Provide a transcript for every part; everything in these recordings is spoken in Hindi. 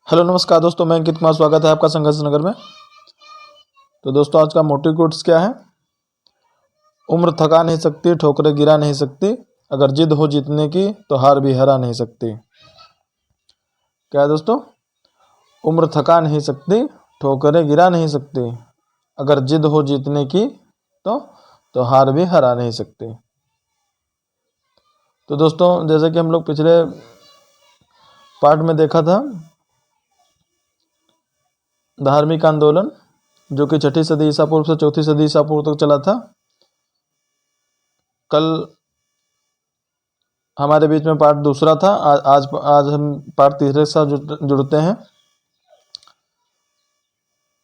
हेलो नमस्कार दोस्तों, मैं अंकित कुमार। स्वागत है आपका संघर्ष नगर में। तो दोस्तों, आज का मोटिव कोट्स क्या है? उम्र थका नहीं सकती, ठोकरें गिरा नहीं सकती, अगर जिद हो जीतने की तो हार भी हरा नहीं सकती। क्या है दोस्तों? उम्र थका नहीं सकती, ठोकरें गिरा नहीं सकती, अगर जिद हो जीतने की तो हार भी हरा नहीं सकती। तो दोस्तों, जैसे कि हम लोग पिछले पार्ट में देखा था, धार्मिक आंदोलन जो कि 6ठी सदी ईसा पूर्व से 4ठी सदी ईसा पूर्व तक चला था। कल हमारे बीच में पार्ट दूसरा था। आज हम पार्ट तीसरे के साथ जुड़ते हैं।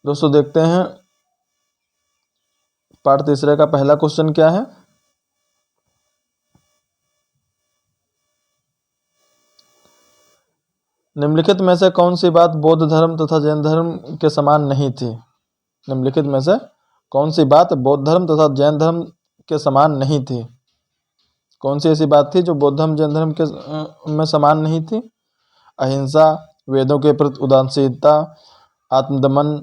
दोस्तों, देखते हैं पार्ट तीसरे का पहला क्वेश्चन क्या है। निम्नलिखित में से कौन सी बात बौद्ध धर्म तथा जैन धर्म के समान नहीं थी? निम्नलिखित में से कौन सी बात बौद्ध धर्म तथा जैन धर्म के समान नहीं थी? कौन सी ऐसी बात थी जो बौद्ध धर्म जैन धर्म के में समान नहीं थी? अहिंसा, वेदों के प्रति उदासीनता, आत्मदमन,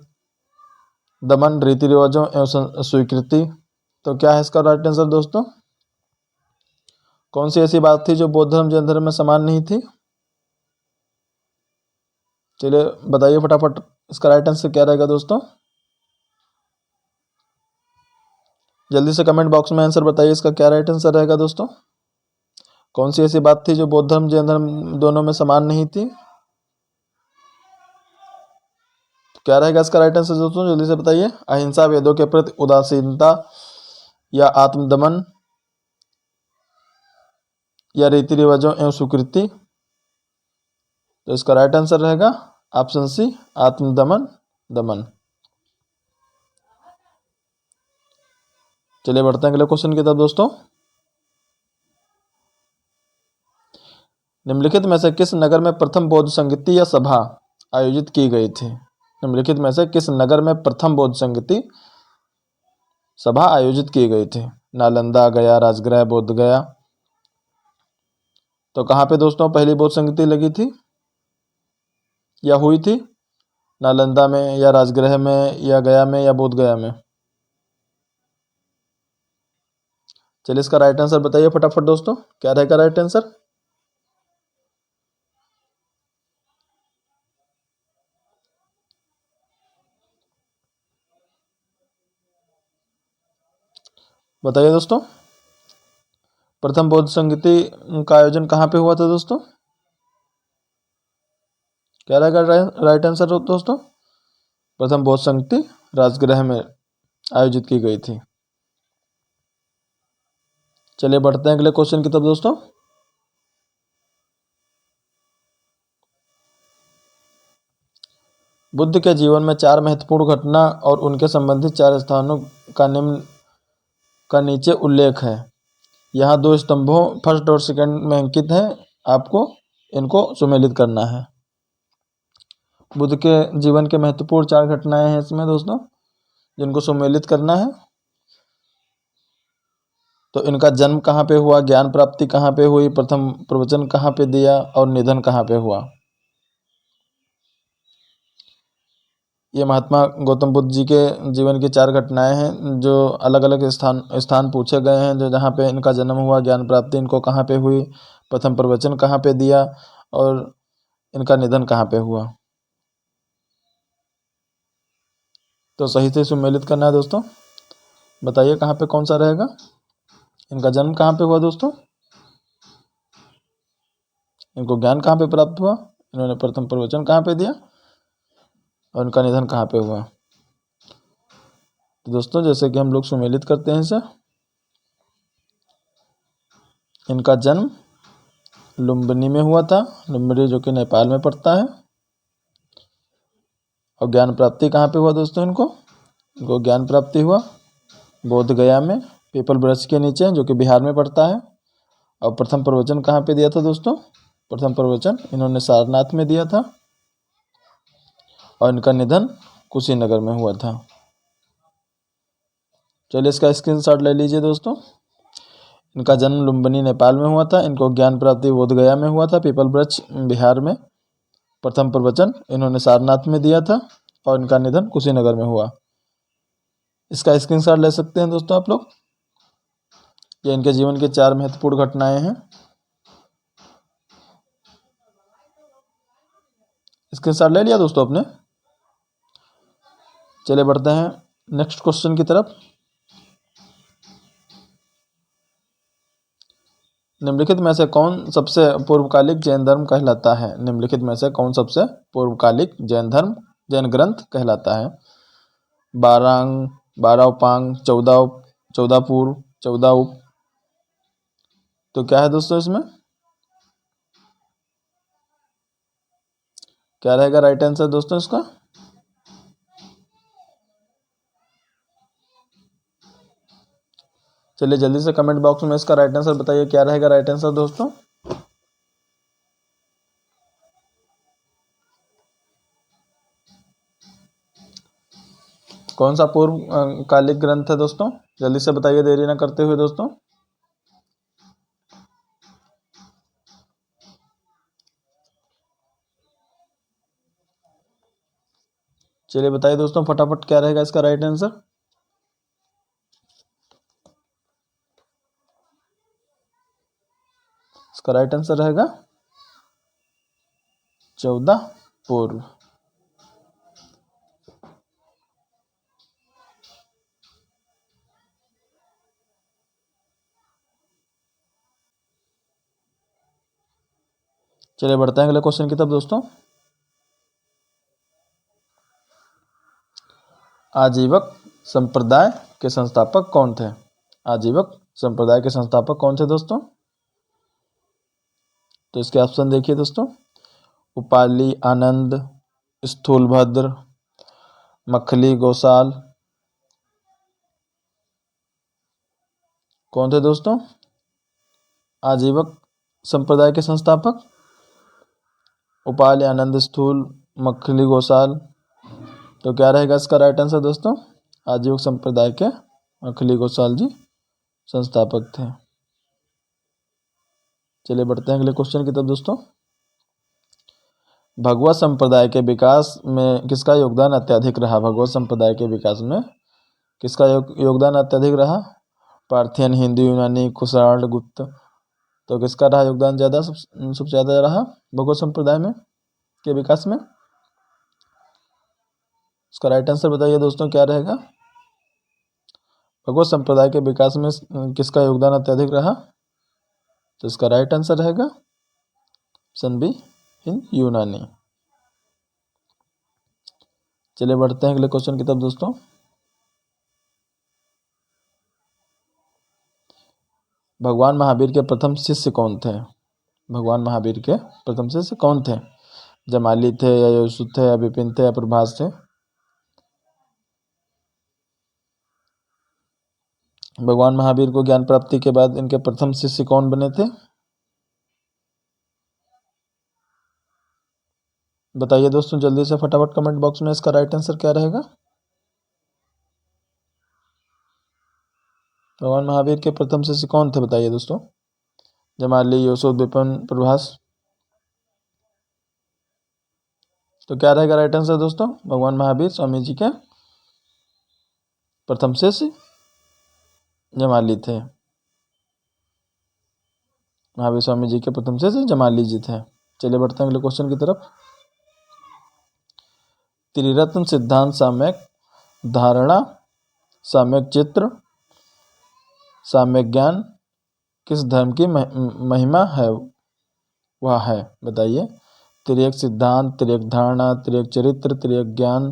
दमन, रीति रिवाजों एवं स्वीकृति। तो क्या है इसका राइट आंसर दोस्तों? कौन सी ऐसी बात थी जो बौद्ध धर्म जैन धर्म में समान नहीं थी? चलिए बताइए फटाफट, इसका राइट आंसर क्या रहेगा दोस्तों? जल्दी से कमेंट बॉक्स में आंसर बताइए, इसका क्या राइट आंसर रहेगा दोस्तों? कौन सी ऐसी बात थी जो बौद्ध धर्म जैन धर्म दोनों में समान नहीं थी? क्या रहेगा इसका राइट आंसर दोस्तों? जल्दी से बताइए। अहिंसा, वेदों के प्रति उदासीनता, या आत्मदमन, या रीति रिवाजों एवं स्वीकृति। तो इसका राइट आंसर रहेगा ऑप्शन सी, आत्मदमन, दमन। चलिए बढ़ते हैं अगले क्वेश्चन की तरफ दोस्तों। निम्नलिखित में से किस नगर में प्रथम बौद्ध संगीति या सभा आयोजित की गई थी? निम्नलिखित में से किस नगर में प्रथम बौद्ध संगीति सभा आयोजित की गई थी? नालंदा, गया, राजगृह, बोध गया। तो कहाँ पे दोस्तों पहली बौद्ध संगीति लगी थी या हुई थी? नालंदा में, या राजगृह में, या गया में, या बोध गया में? चलिए इसका राइट आंसर बताइए फटाफट दोस्तों, क्या रहेगा राइट आंसर? बताइए दोस्तों, प्रथम बौद्ध संगीति का आयोजन कहाँ पे हुआ था दोस्तों? क्या रहेगा राइट आंसर दोस्तों? प्रथम बौद्ध संगीति राजगृह में आयोजित की गई थी। चलिए बढ़ते हैं अगले क्वेश्चन की तरफ दोस्तों। बुद्ध के जीवन में 4 महत्वपूर्ण घटना और उनके संबंधित 4 स्थानों का निम्न का नीचे उल्लेख है। यहाँ 2 स्तंभों फर्स्ट और सेकंड में अंकित है, आपको इनको सुमेलित करना है। बुद्ध के जीवन के महत्वपूर्ण 4 घटनाएं हैं इसमें दोस्तों, जिनको सुमेलित करना है। तो इनका जन्म कहाँ पे हुआ, ज्ञान प्राप्ति कहाँ पे हुई, प्रथम प्रवचन कहाँ पे दिया, और निधन कहाँ पे हुआ। ये महात्मा गौतम बुद्ध जी के जीवन की 4 घटनाएं हैं, जो अलग अलग स्थान पूछे गए हैं, जो जहाँ पे इनका जन्म हुआ, ज्ञान प्राप्ति इनको कहाँ पे हुई, प्रथम प्रवचन कहाँ पे दिया, और इनका निधन कहाँ पे हुआ। तो सही से सुमेलित करना है दोस्तों। बताइए कहाँ पे कौन सा रहेगा। इनका जन्म कहाँ पे हुआ दोस्तों, इनको ज्ञान कहाँ पे प्राप्त हुआ, इन्होंने प्रथम प्रवचन कहाँ पे दिया, और इनका निधन कहाँ पे हुआ। तो दोस्तों, जैसे कि हम लोग सुमेलित करते हैं इसे। इनका जन्म लुम्बिनी में हुआ था, लुम्बिनी जो कि नेपाल में पड़ता है। और ज्ञान प्राप्ति कहाँ पे हुआ दोस्तों, इनको ज्ञान प्राप्ति हुआ बोध गया में, पीपल वृक्ष के नीचे, जो कि बिहार में पड़ता है। और प्रथम प्रवचन कहाँ पे दिया था दोस्तों? प्रथम प्रवचन इन्होंने सारनाथ में दिया था। और इनका निधन कुशीनगर में हुआ था। चलिए इसका स्क्रीनशॉट ले लीजिए दोस्तों। इनका जन्म लुम्बिनी नेपाल में हुआ था, इनको ज्ञान प्राप्ति बोध गया में हुआ था, पीपल वृक्ष बिहार में प्रथम प्रवचन इन्होंने सारनाथ में दिया था और इनका निधन कुशीनगर में हुआ। इसका स्क्रीनशॉट ले सकते हैं दोस्तों आप लोग। ये इनके जीवन के 4 महत्वपूर्ण घटनाएं हैं। स्क्रीनशॉट ले लिया दोस्तों आपने। चलिए बढ़ते हैं नेक्स्ट क्वेश्चन की तरफ। निम्नलिखित में से कौन सबसे पूर्वकालिक जैन धर्म कहलाता है? निम्नलिखित में से कौन सबसे पूर्वकालिक जैन ग्रंथ कहलाता है? बारांग, 12 उपांग, 14 पूर्व, 14 उप। तो क्या है दोस्तों इसमें? क्या रहेगा राइट आंसर दोस्तों इसका? चलिए जल्दी से कमेंट बॉक्स में इसका राइट आंसर बताइए, क्या रहेगा राइट आंसर दोस्तों? कौन सा पूर्व कालिक ग्रंथ है दोस्तों? जल्दी से बताइए, देरी ना करते हुए दोस्तों। चलिए बताइए दोस्तों फटाफट, क्या रहेगा इसका राइट आंसर? इसका राइट आंसर रहेगा 14 पूर्व। चलिए बढ़ते हैं अगले क्वेश्चन की तरफ दोस्तों। आजीवक संप्रदाय के संस्थापक कौन थे? आजीवक संप्रदाय के संस्थापक कौन थे दोस्तों? तो इसके ऑप्शन देखिए दोस्तों। उपाली आनंद, स्थूलभद्र, मखली गोसाल। कौन थे दोस्तों आजीवक संप्रदाय के संस्थापक? उपाली आनंद, स्थूल, मखली गोसाल। तो क्या रहेगा इसका राइट आंसर दोस्तों? आजीवक संप्रदाय के मखली गोसाल जी संस्थापक थे। चलिए बढ़ते हैं अगले क्वेश्चन की तरफ दोस्तों। भगवत संप्रदाय के विकास में किसका योगदान अत्यधिक रहा? भगवत संप्रदाय के विकास में किसका योगदान अत्यधिक रहा? पार्थियन, हिंदू, यूनानी, कुषाण, गुप्त। तो किसका रहा योगदान ज़्यादा, सबसे ज़्यादा रहा भगवत संप्रदाय में के विकास में? इसका राइट आंसर बताइए दोस्तों, क्या रहेगा? भगवत संप्रदाय के विकास में किसका योगदान अत्यधिक रहा? तो इसका राइट आंसर रहेगा ऑप्शन बी, हिंद यूनानी। चलिए बढ़ते हैं अगले क्वेश्चन की तरफ दोस्तों। भगवान महावीर के प्रथम शिष्य कौन थे? भगवान महावीर के प्रथम शिष्य कौन थे? जमाली थे, या यशु थे, या विपिन थे, या प्रभास थे? भगवान महावीर को ज्ञान प्राप्ति के बाद इनके प्रथम शिष्य कौन बने थे? बताइए दोस्तों जल्दी से फटाफट कमेंट बॉक्स में, इसका राइट आंसर क्या रहेगा? भगवान महावीर के प्रथम शिष्य कौन थे बताइए दोस्तों। जमाली, यशु, विपिन, प्रभास। तो क्या रहेगा राइट आंसर दोस्तों? भगवान महावीर स्वामी जी के प्रथम शिष्य जमाली थे। महावीर स्वामी जी के प्रथम शिष्य जमाली जी थे। चलिए बढ़ते हैं अगले क्वेश्चन की तरफ। त्रिरत्न सिद्धांत सम्यक धारणा, सम्यक चित्र, सम्यक ज्ञान किस धर्म की महिमा है? वह है बताइए। त्रिएक सिद्धांत, त्रिएक धारणा, त्रिएक चरित्र, त्रिएक ज्ञान।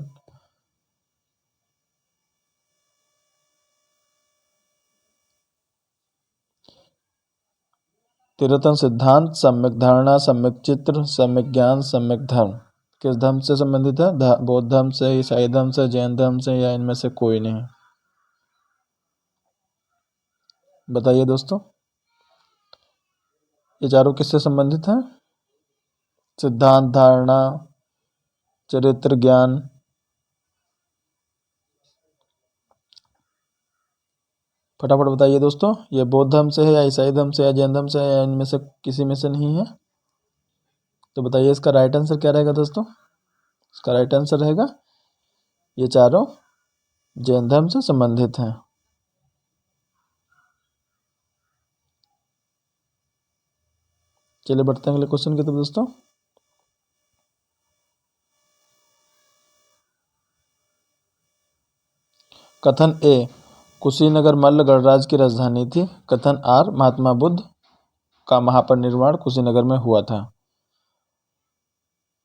त्रिरत्न सिद्धांत, सम्यक धारणा, सम्यक चित्र, सम्यक ज्ञान, सम्यक धर्म किस धर्म से संबंधित है? बौद्ध धर्म से, ईसाई धर्म से, जैन धर्म से, या इनमें से कोई नहीं? बताइए दोस्तों ये चारों किससे संबंधित हैं? सिद्धांत, धारणा, चरित्र, ज्ञान। फटाफट बताइए दोस्तों, ये बौद्ध धर्म से है, या ईसाई धर्म से, या जैन धर्म से, या इनमें से किसी में से नहीं है? तो बताइए इसका राइट आंसर क्या रहेगा दोस्तों? इसका राइट आंसर रहेगा ये चारों जैन धर्म से संबंधित हैं। चलिए बढ़ते हैं अगले क्वेश्चन की तरफ दोस्तों। कथन ए कुशीनगर मल्ल गणराज्य की राजधानी थी। कथन आर महात्मा बुद्ध का महापरिनिर्वाण कुशीनगर में हुआ था।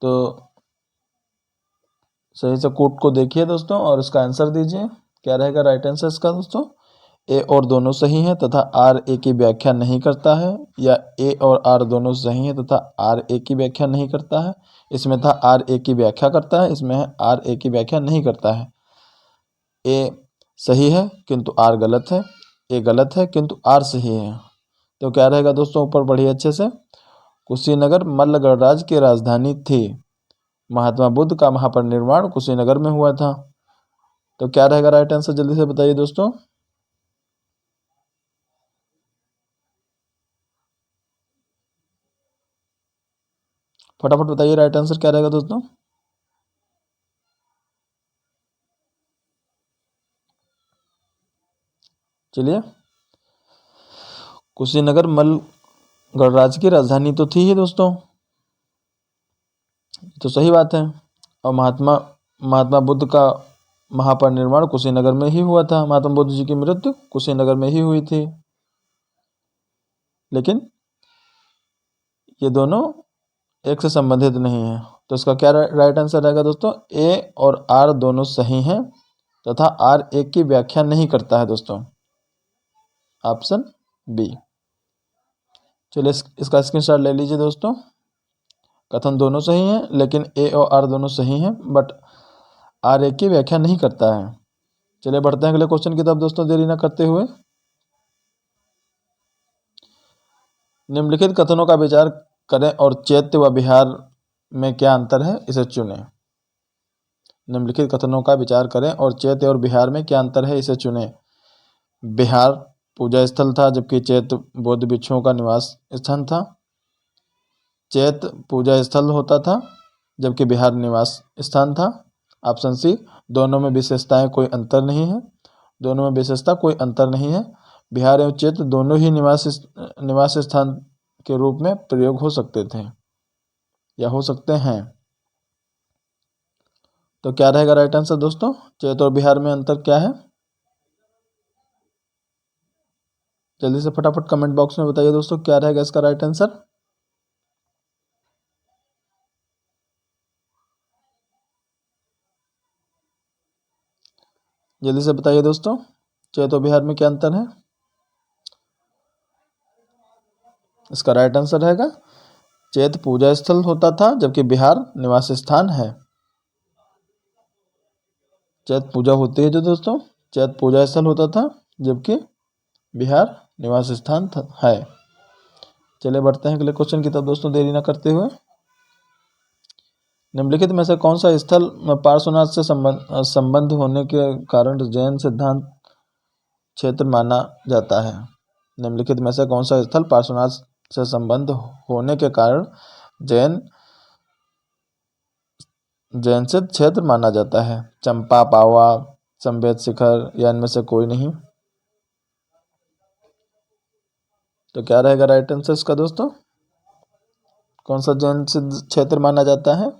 तो सही से कोट को देखिए दोस्तों और इसका आंसर दीजिए। क्या रहेगा राइट आंसर इसका दोस्तों? ए और दोनों सही हैं तथा आर ए की व्याख्या नहीं करता है, या ए और आर दोनों सही हैं तथा आर ए की व्याख्या नहीं करता है। इसमें था आर ए की व्याख्या करता है, इसमें है आर ए की व्याख्या नहीं करता है। ए सही है किंतु आर गलत है, ए गलत है किंतु आर सही है। तो क्या रहेगा दोस्तों? ऊपर बढ़िए अच्छे से। कुशीनगर मल्ल गणराज्य की राजधानी थी। महात्मा बुद्ध का महापरिनिर्वाण कुशीनगर में हुआ था। तो क्या रहेगा राइट आंसर? जल्दी से बताइए दोस्तों। फटाफट बताइए राइट आंसर क्या रहेगा दोस्तों। चलिए, कुशीनगर मल्ल गणराज्य की राजधानी तो थी ही दोस्तों, तो सही बात है। और महात्मा महात्मा बुद्ध का महापरिनिर्वाण कुशीनगर में ही हुआ था। महात्मा बुद्ध जी की मृत्यु कुशीनगर में ही हुई थी। लेकिन ये दोनों एक से संबंधित नहीं है। तो इसका क्या राइट आंसर रहेगा दोस्तों? ए और आर दोनों सही हैं तथा आर एक की व्याख्या नहीं करता है दोस्तों। Option B. चलिए इसका स्क्रीनशॉट ले लीजिए दोस्तों। कथन दोनों सही हैं लेकिन ए और आर दोनों सही हैं, बट आर एक की व्याख्या नहीं करता है। चलिए बढ़ते हैं अगले क्वेश्चन की तरफ दोस्तों, देरी न करते हुए। निम्नलिखित कथनों का विचार करें और चैत्य व बिहार में क्या अंतर है इसे चुनें। निम्नलिखित कथनों का विचार करें और चैत्य और बिहार में क्या अंतर है इसे चुनें। बिहार पूजा स्थल था जबकि चैत्य बौद्ध भिक्षुओं का निवास स्थान था। चैत्य पूजा स्थल होता था जबकि बिहार निवास स्थान था। ऑप्शन सी, दोनों में विशेषताएं कोई अंतर नहीं है। दोनों में विशेषता कोई अंतर नहीं है। बिहार एवं चैत्य दोनों ही निवास स्थान के रूप में प्रयोग हो सकते थे या हो सकते हैं। तो क्या रहेगा राइट आंसर दोस्तों? चैत्य और बिहार में अंतर क्या है? जल्दी से फटाफट कमेंट बॉक्स में बताइए दोस्तों, क्या रहेगा इसका राइट आंसर? जल्दी से बताइए दोस्तों, चैत्य और बिहार में क्या अंतर है? इसका राइट आंसर रहेगा चैत्य पूजा स्थल होता था जबकि बिहार निवास स्थान है। चैत्य पूजा होती है जो दोस्तों, चैत्य पूजा स्थल होता था जबकि बिहार निवास स्थान है। चलिए बढ़ते हैं अगले क्वेश्चन की तरफ दोस्तों, देरी न करते हुए। निम्नलिखित में से कौन सा स्थल पार्श्वनाथ से संबंध होने के कारण जैन सिद्धांत क्षेत्र माना जाता है? निम्नलिखित में से कौन सा स्थल पार्श्वनाथ से संबंध होने के कारण जैन से क्षेत्र माना जाता है? चंपा, पावा, संवेद शिखर या इनमें से कोई नहीं? तो क्या रहेगा राइट आंसर इसका दोस्तों? कौन सा जैन सिद्ध क्षेत्र माना जाता है?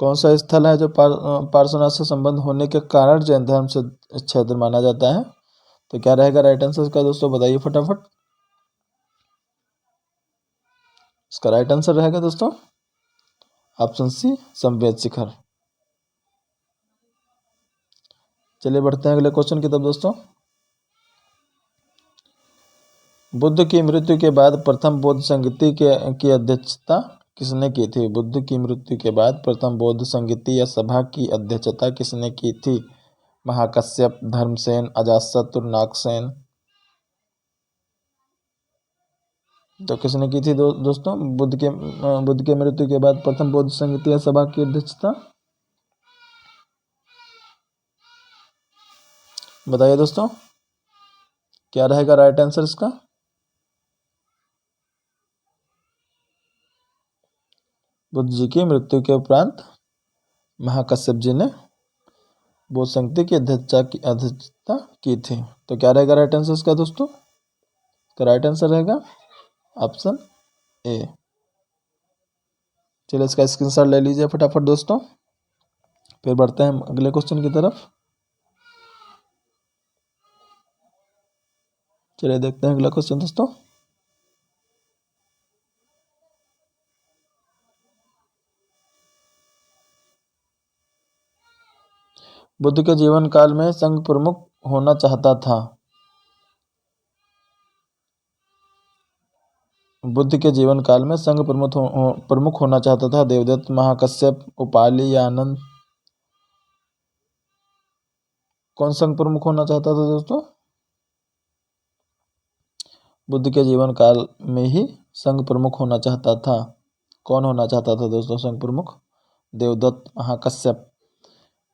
कौन सा स्थल है जो पार्श्वनाथ से संबंध होने के कारण जैन धर्म से क्षेत्र माना जाता है? तो क्या रहेगा राइट आंसर इसका दोस्तों? बताइए फटाफट। इसका राइट आंसर रहेगा दोस्तों ऑप्शन सी, संवेद शिखर। चलिए बढ़ते हैं अगले क्वेश्चन की तरफ दोस्तों। बुद्ध की मृत्यु के बाद प्रथम बौद्ध संगीति की अध्यक्षता किसने की थी? बुद्ध की मृत्यु के बाद प्रथम बौद्ध संगीति या सभा की अध्यक्षता किसने की थी? महाकश्यप, धर्मसेन, अजातशत्रु, नागसेन। तो किसने की थी दोस्तों बुद्ध के मृत्यु के बाद प्रथम बौद्ध संगीति या सभा की अध्यक्षता? बताइए दोस्तों। क्या रहेगा राइट आंसर इसका? बुद्ध जी की मृत्यु के उपरांत महाकश्यप जी ने बौद्ध संगति की अध्यक्षता की थी। तो क्या रहेगा राइट आंसर इसका दोस्तों? तो राइट आंसर रहेगा ऑप्शन ए। चलिए इसका स्क्रीनशॉट ले लीजिए फटाफट दोस्तों। फिर बढ़ते हैं अगले क्वेश्चन की तरफ। चलिए देखते हैं अगला क्वेश्चन दोस्तों। बुद्ध के जीवन काल में संघ प्रमुख होना चाहता था। बुद्ध के जीवन काल में संघ प्रमुख होना चाहता था देवदत्त, महाकश्यप, उपाली या आनंद? कौन संघ प्रमुख होना चाहता था दोस्तों? बुद्ध के जीवन काल में ही संघ प्रमुख होना चाहता था। कौन होना चाहता था दोस्तों संघ प्रमुख? देवदत्त, महाकश्यप,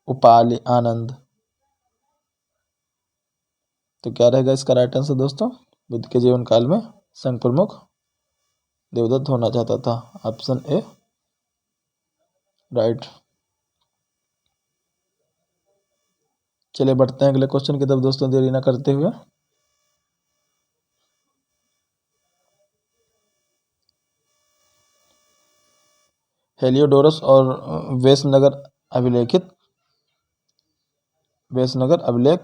उपाली, आनंद? तो क्या रहेगा इसका राइट आंसर दोस्तों? बुद्ध के जीवन काल में संघ प्रमुख देवदत्त होना चाहता था। Option A right. चलिए बढ़ते हैं अगले क्वेश्चन की तरफ दोस्तों, देरी ना करते हुए। हेलियोडोरस और वेसनगर अभिलेख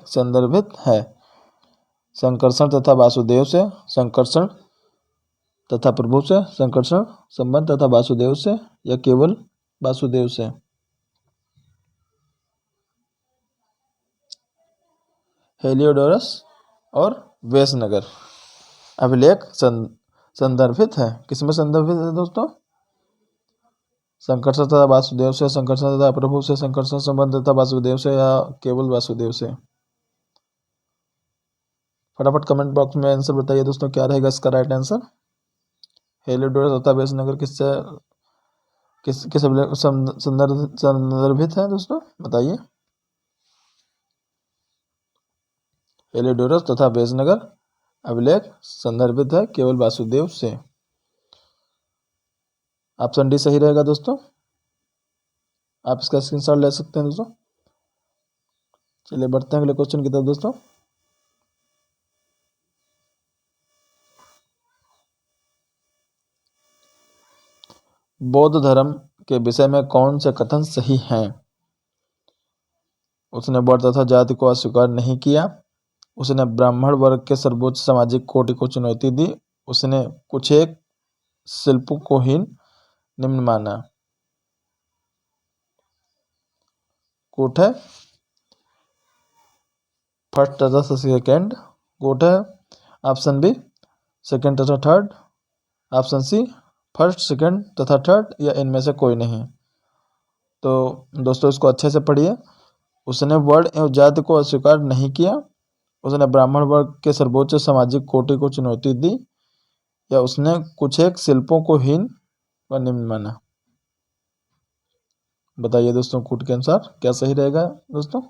संदर्भित है संकर्षण तथा वासुदेव से, संकर्षण तथा प्रभु से, संकर्षण संबंध तथा वासुदेव से, या केवल वासुदेव से? हेलियोडोरस और वेसनगर अभिलेख संदर्भित है, किसमें संदर्भित है दोस्तों? संकर्षण तथा वासुदेव से, संकर्षण तथा प्रभु से, संकर्षण संबंध तथा वासुदेव से, या केवल वासुदेव से? फटाफट कमेंट बॉक्स में आंसर बताइए दोस्तों, क्या रहेगा इसका राइट आंसर? हेलियोडोरस तथा वेसनगर किससे किस अभिलेख संदर्भित है दोस्तों, बताइए। हेलियोडोरस तथा वेसनगर अभिलेख संदर्भित है केवल वासुदेव से। ऑप्शन डी सही रहेगा दोस्तों। आप इसका स्क्रीनशॉट ले सकते हैं दोस्तों। चलिए बढ़ते हैं अगले क्वेश्चन की तरफ दोस्तों। बौद्ध धर्म के विषय में कौन से कथन सही हैं? उसने वर्ण तथा जाति को अस्वीकार नहीं किया, उसने ब्राह्मण वर्ग के सर्वोच्च सामाजिक कोटि को चुनौती दी, उसने कुछ एक शिल्पों को हीन निम्न माना। कोट है फर्स्ट तथा सेकेंड, कोट है ऑप्शन बी सेकेंड तथा third, option C first second तथा थर्ड, या इनमें से कोई नहीं। तो दोस्तों इसको अच्छे से पढ़िए। उसने वर्ण एवं जाति को अस्वीकार नहीं किया, उसने ब्राह्मण वर्ग के सर्वोच्च सामाजिक कोटि को चुनौती दी, या उसने कुछ एक शिल्पों को हीन व निम्न माना। बताइए दोस्तों कोट के अनुसार क्या सही रहेगा दोस्तों?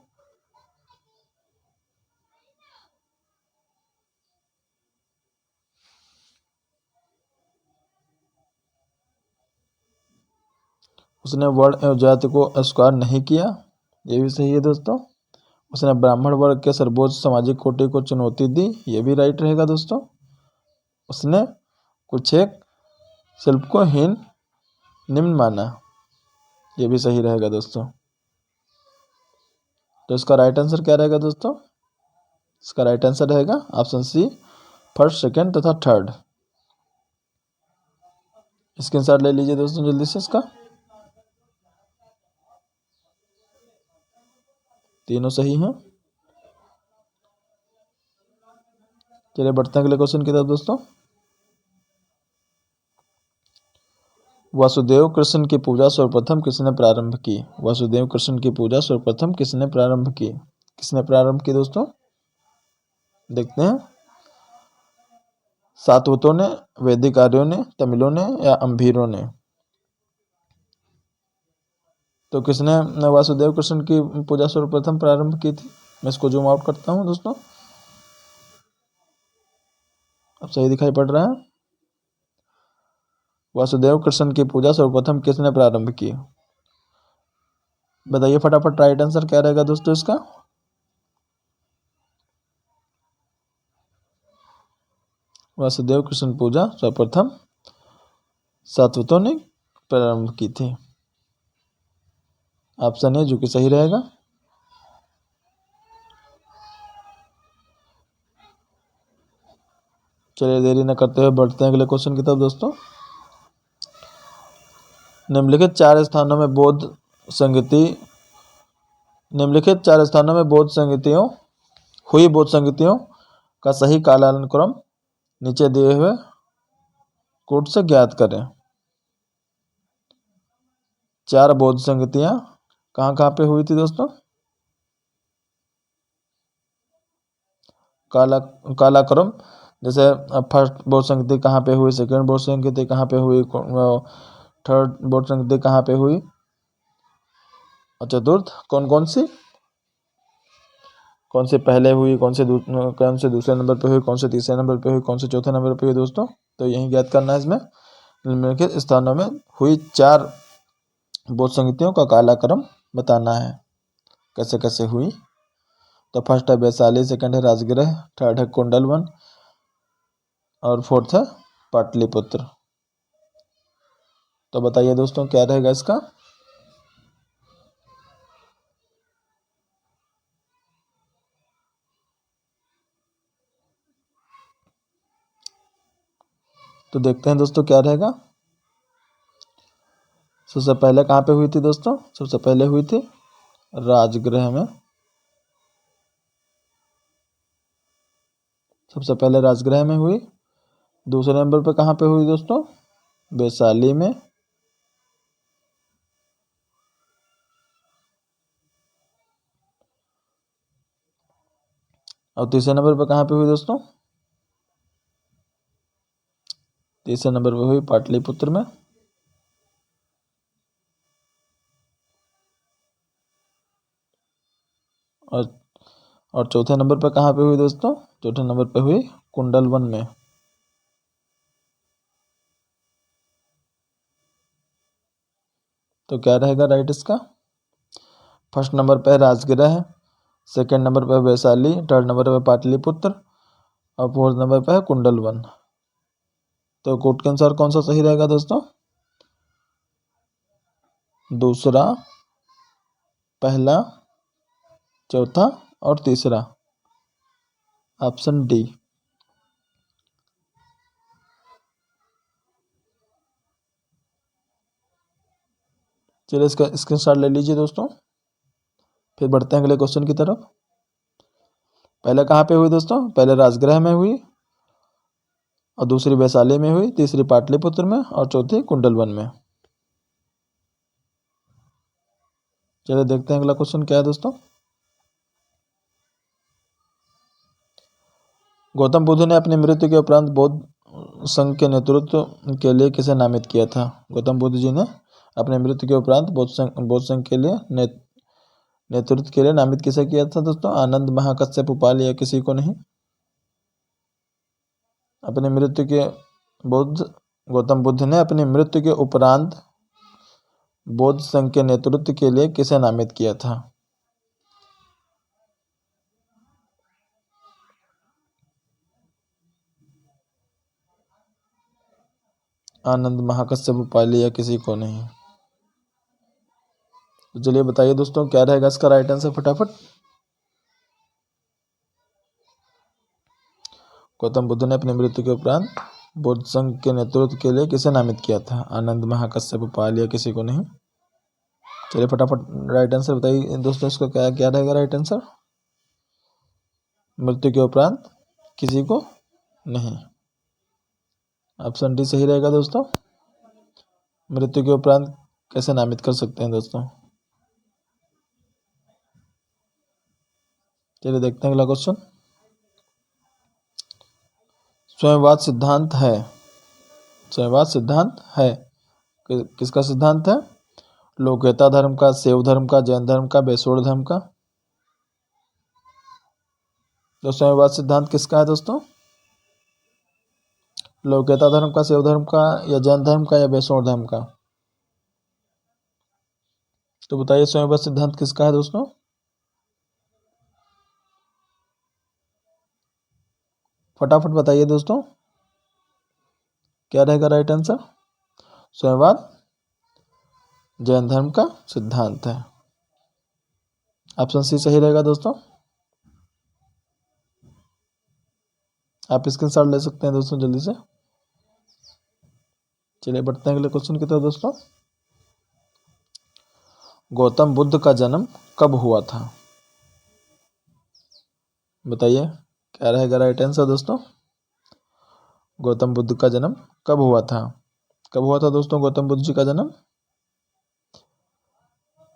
उसने वर्ण एवं जाति को अस्वीकार नहीं किया, ये भी सही है दोस्तों। उसने ब्राह्मण वर्ग के सर्वोच्च सामाजिक कोटि को चुनौती दी, ये भी राइट रहेगा दोस्तों। उसने कुछ एक शिल्प को हीन निम्न माना, ये भी सही रहेगा दोस्तों। तो इसका राइट आंसर क्या रहेगा दोस्तों? इसका राइट आंसर रहेगा ऑप्शन सी फर्स्ट सेकेंड तथा थर्ड। स्क्रीनशॉट ले लीजिए दोस्तों जल्दी से इसका। तीनों सही हैं। चलिए बढ़ते हैं अगले क्वेश्चन की तरफ दोस्तों। वासुदेव कृष्ण की पूजा सर्वप्रथम किसने प्रारंभ की? वासुदेव कृष्ण की पूजा सर्वप्रथम किसने प्रारंभ की? किसने प्रारंभ की दोस्तों? देखते हैं। सातवतों ने, वैदिक आर्यों ने, तमिलों ने, या अम्भीरों ने? तो किसने वासुदेव कृष्ण की पूजा सर्वप्रथम प्रारंभ की थी? मैं इसको जूम आउट करता हूँ दोस्तों। अब सही दिखाई पड़ रहा है। वासुदेव कृष्ण की पूजा सर्वप्रथम किसने प्रारंभ की? बताइए फटाफट, राइट आंसर क्या रहेगा दोस्तों इसका? वासुदेव कृष्ण पूजा सर्वप्रथम सातवतों ने प्रारंभ की थी। ऑप्शन है जो कि सही रहेगा। चलिए देरी न करते हुए बढ़ते हैं अगले क्वेश्चन की तरफ दोस्तों। निम्नलिखित चार स्थानों में बौद्ध संगतियों हुई बौद्ध संगतियों का सही कालानुक्रम नीचे दिए हुए कोड से ज्ञात करें। चार बौद्ध संगतियां कहाँ कहाँ पे हुई थी दोस्तों? कालाक्रम, जैसे फर्स्ट बौद्ध संगति कहाँ पे हुई, सेकंड बौद्ध संगति कहाँ पे हुई, थर्ड बौद्ध संगति कहाँ पे हुई, और चतुर्थ कौन सी पहले हुई, कौन से दूसरे नंबर पे हुई, कौन से तीसरे नंबर पे हुई, कौन से चौथे नंबर पे हुई दोस्तों। तो यही ज्ञात करना है इसमें। निम्नलिखित स्थानों में हुई चार बौद्ध संगतियों का कालाक्रम बताना है, कैसे कैसे हुई। तो फर्स्ट है वैशाली, सेकंड है राजगृह, थर्ड है कुंडलवन और फोर्थ है पाटलिपुत्र। तो बताइए दोस्तों क्या रहेगा इसका? तो देखते हैं दोस्तों क्या रहेगा। सबसे पहले कहाँ पे हुई थी दोस्तों? सबसे पहले हुई थी राजगृह में। सबसे पहले राजगृह में हुई। दूसरे नंबर पे कहाँ पे हुई दोस्तों? वैशाली में। और तीसरे नंबर पे कहाँ पे हुई दोस्तों? तीसरे नंबर पे हुई पाटलिपुत्र में। और चौथे नंबर पे कहाँ पे हुई दोस्तों? चौथे नंबर पे हुई कुंडलवन में। तो क्या रहेगा राइट इसका? फर्स्ट नंबर पे राजगृह, सेकंड नंबर पे वैशाली, थर्ड नंबर पे पाटलिपुत्र और फोर्थ नंबर पे है कुंडलवन। तो कोड के अनुसार कौन सा सही रहेगा दोस्तों? दूसरा, पहला, चौथा और तीसरा, ऑप्शन डी। चलिए इसका स्क्रीनशॉट ले लीजिए दोस्तों। फिर बढ़ते हैं अगले क्वेश्चन की तरफ। पहले कहाँ पे हुई दोस्तों? पहले राजगृह में हुई और दूसरी वैशाली में हुई, तीसरी पाटलिपुत्र में और चौथी कुंडलवन में। चलिए देखते हैं अगला क्वेश्चन क्या है दोस्तों। गौतम बुद्ध ने अपनी मृत्यु के उपरांत बौद्ध संघ के नेतृत्व के लिए किसे नामित किया था? गौतम बुद्ध जी ने अपने मृत्यु के उपरांत बौद्ध संघ के लिए नेतृत्व के लिए नामित किसे किया था दोस्तों? आनंद, महाकश्यप, उपाल या किसी को नहीं? अपनी मृत्यु के गौतम बुद्ध ने अपनी मृत्यु के उपरांत बौद्ध संघ के नेतृत्व के लिए किसे नामित किया था? आनंद, महाकश्यप, उपाली या किसी को नहीं? तो चलिए बताइए दोस्तों क्या रहेगा इसका राइट आंसर फटाफट। गौतम बुद्ध ने अपनी मृत्यु के उपरांत बौद्ध संघ के नेतृत्व के लिए किसे नामित किया था? आनंद, महाकश्यप, उपाल या किसी को नहीं? चलिए फटाफट राइट आंसर बताइए दोस्तों, इसका क्या क्या रहेगा राइट आंसर? मृत्यु के उपरांत किसी को नहीं, ऑप्शन डी सही रहेगा दोस्तों। मृत्यु के उपरांत कैसे नामित कर सकते हैं दोस्तों? चलिए देखते हैं अगला क्वेश्चन। स्वयंवाद सिद्धांत है, स्वयंवाद सिद्धांत है किसका सिद्धांत है? लोकयता धर्म का, शैव धर्म का, जैन धर्म का, वैष्णव धर्म का? तो स्वयंवाद सिद्धांत किसका है दोस्तों? लौकिकता धर्म का, शैव धर्म का, या जैन धर्म का, या वैष्णव धर्म का? तो बताइए स्वयंवर सिद्धांत किसका है दोस्तों? फटाफट बताइए दोस्तों, क्या रहेगा राइट आंसर? स्वयंवाद जैन धर्म का सिद्धांत है। ऑप्शन सी सही रहेगा दोस्तों। आप स्क्रीनशॉट ले सकते हैं दोस्तों जल्दी से। चलिए बढ़ते हैं अगले क्वेश्चन की तरफ दोस्तों। गौतम बुद्ध का जन्म कब हुआ था? बताइए क्या रहेगा राइट आंसर दोस्तों? गौतम बुद्ध का जन्म कब हुआ था? कब हुआ था दोस्तों गौतम बुद्ध जी का जन्म?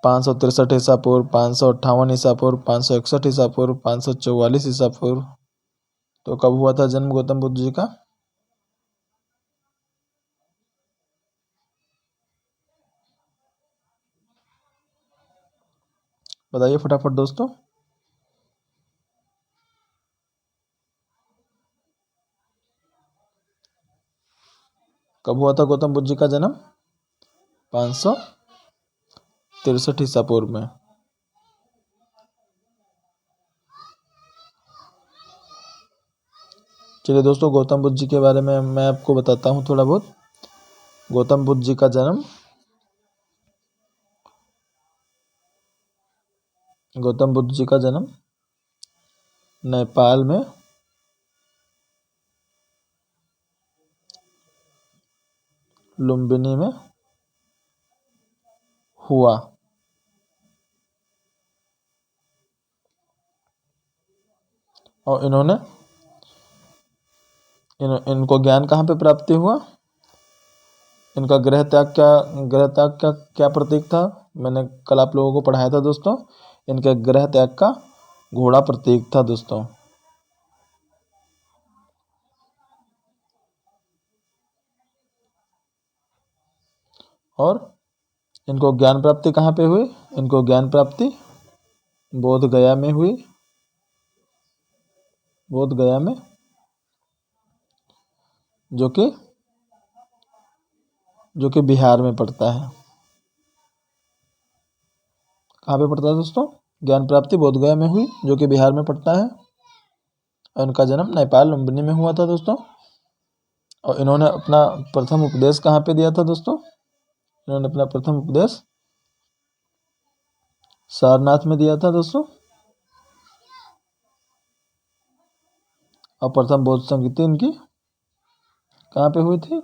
563 ईसा पूर्व, 558 ईसा पूर्व, 561 ईसा पूर्व, 544 ईसा पूर्व। तो कब हुआ था जन्म गौतम बुद्ध जी का? बताइए फटाफट दोस्तों। कब हुआ था गौतम बुद्ध जी का जन्म? 563 ईसा पूर्व में। चलिए दोस्तों गौतम बुद्ध जी के बारे में मैं आपको बताता हूँ थोड़ा बहुत। गौतम बुद्ध जी का जन्म नेपाल में लुम्बिनी में हुआ। और इनको ज्ञान कहाँ पे प्राप्ति हुआ? इनका गृह त्याग का क्या प्रतीक था? मैंने कल आप लोगों को पढ़ाया था दोस्तों। इनके गृह त्याग का घोड़ा प्रतीक था दोस्तों। और इनको ज्ञान प्राप्ति कहाँ पे हुई? इनको ज्ञान प्राप्ति बोध गया में हुई। बोध गया में, जो कि बिहार में पड़ता है। कहाँ पे पड़ता है दोस्तों? ज्ञान प्राप्ति बोध गया में हुई, जो कि बिहार में पड़ता है। और इनका जन्म नेपाल लुम्बिनी में हुआ था दोस्तों। और इन्होंने अपना प्रथम उपदेश कहाँ पे दिया था दोस्तों? इन्होंने अपना प्रथम उपदेश सारनाथ में दिया था दोस्तों। और प्रथम बोध संगीति इनकी कहाँ पे हुई थी?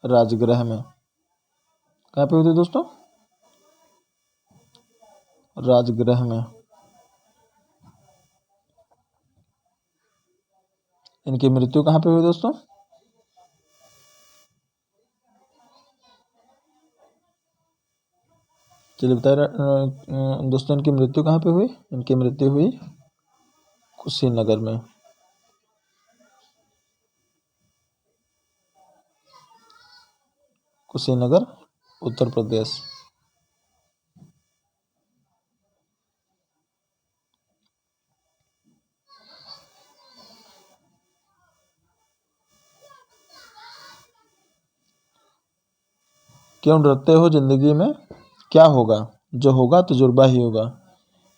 राजगृह में। कहाँ पे हुई थी दोस्तों? राजगृह में। इनकी मृत्यु कहाँ पे हुई दोस्तों? चलिए बताइए दोस्तों, इनकी मृत्यु कहाँ पे हुई? इनकी मृत्यु हुई कुशीनगर में। कुशीनगर उत्तर प्रदेश। क्यों डरते हो जिंदगी में क्या होगा? जो होगा तजुर्बा ही होगा।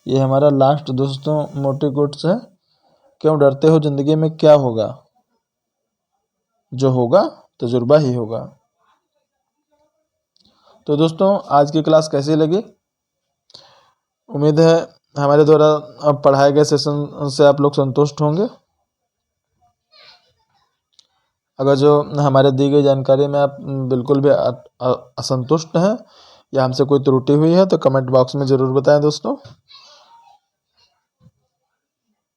ये हमारा लास्ट दोस्तों मोटिव कोट्स है। क्यों डरते हो जिंदगी में क्या होगा? जो होगा तजुर्बा ही होगा। तो दोस्तों आज की क्लास कैसी लगी? उम्मीद है हमारे द्वारा अब पढ़ाए गए सेशन से आप लोग संतुष्ट होंगे। अगर जो हमारे दी गई जानकारी में आप बिल्कुल भी असंतुष्ट हैं या हमसे कोई त्रुटि हुई है तो कमेंट बॉक्स में ज़रूर बताएं दोस्तों।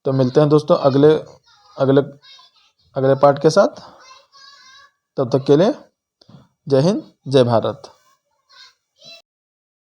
तो मिलते हैं दोस्तों अगले अगले अगले पार्ट के साथ। तब तक के लिए जय हिंद जय भारत।